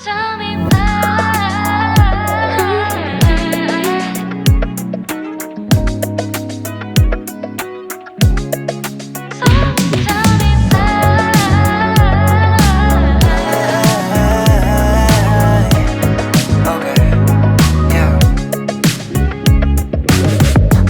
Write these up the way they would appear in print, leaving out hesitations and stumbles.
tell me why. Someone tell me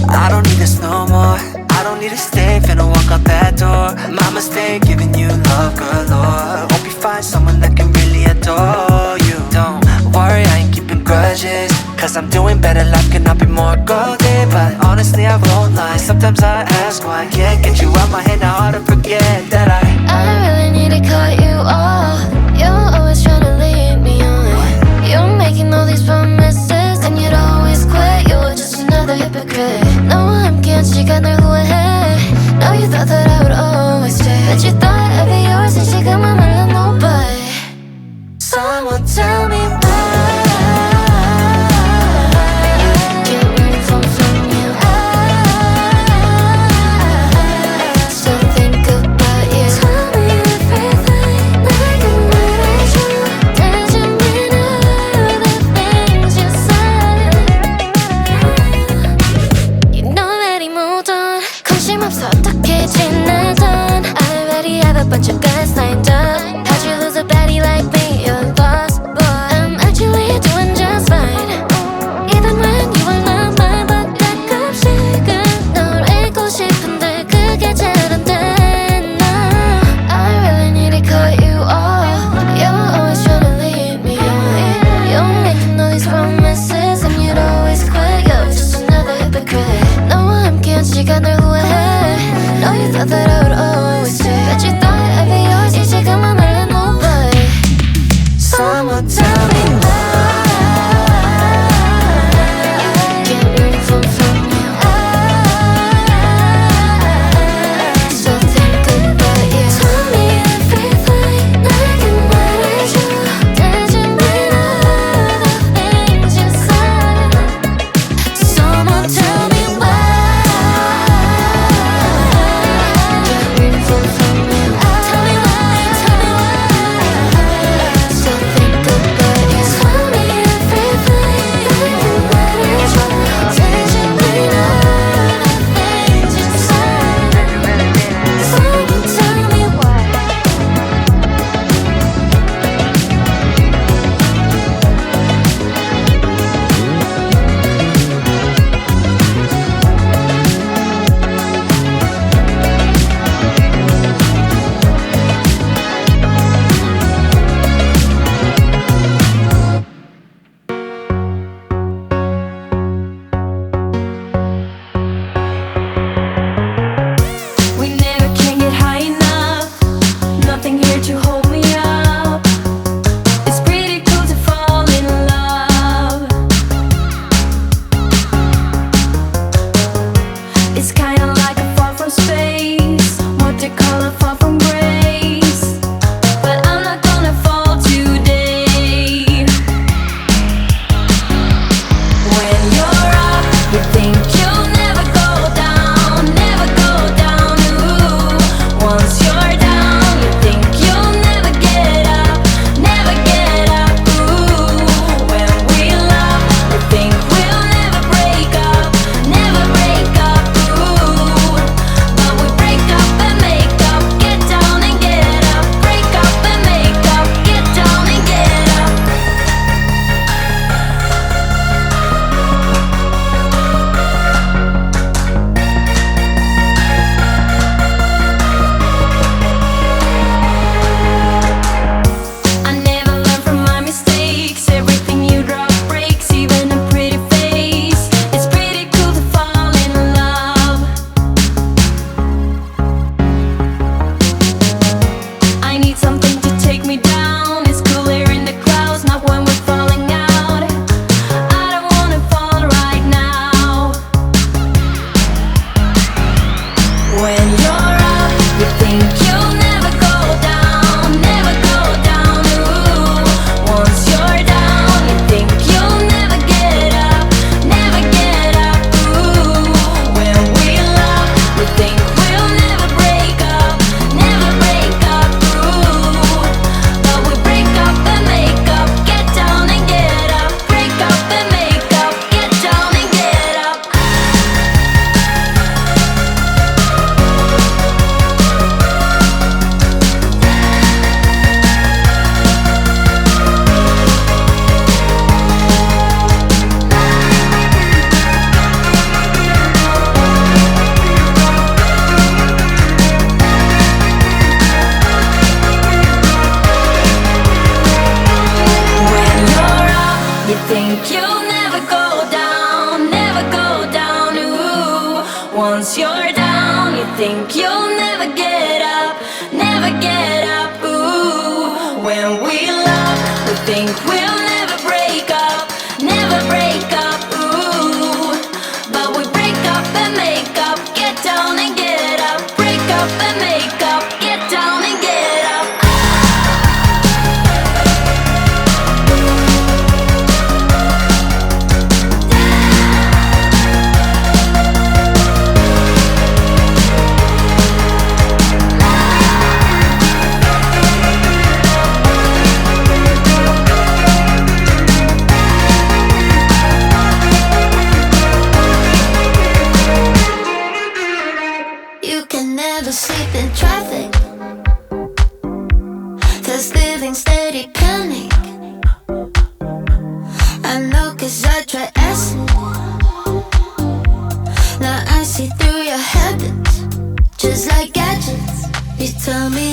I don't need this no more. I don't need to stay, finna walk out that door. My mistake, giving you love galore. Hope you find someone that can really adore you. Don't worry, I ain't keeping grudges, cause I'm doing better, life cannot be more golden. But honestly, I won't lie, sometimes I ask why I can't get you out my head. Now hard to forget that I really need to cut you off. You're always trying to lead me on. You're making all these promises, and you'd always quit. You're just another hypocrite. No, I'm can't 시간을 후회해. No, you thought that I would always stay, but you thought I'd be yours and 시간만 말라 nobody. Someone tell me why. 어떻게 지내던 I already have a bunch of guys lined up. How'd you lose a baddie like me? You're lost, boy. I'm actually doing just fine, even when you are not mine. But 가끔씩은 널 잊고 싶은데 그게 잘 안 돼. I really need to cut you off. You're always trying to lead me on. You're making all these promises, and you'd always quit. You're just another hypocrite. 너와 함께한 시간을 후회해. No, you thought that I would always stay, but you thought I'd be yours. 이제 그만 말해 nobody. Someone tell me why. Get beautiful from you. I still think about you. Tell me everything. 내게 말해줘. 대신 all the things you said. Someone tell me why. Tell me why, tell me why. Still think about you. think you'll never go down, never go down. Ooh, once you're down, you think you'll never get up, never get up. Ooh, when we love, we think we'll never break up, never break up. Ooh, but we break up and make up, get down and get up, break up and make up, get down and get up. You can never sleep in traffic, 'cause living steady panic. I know 'cause I try acid. Now I see through your habits, just like gadgets. You tell me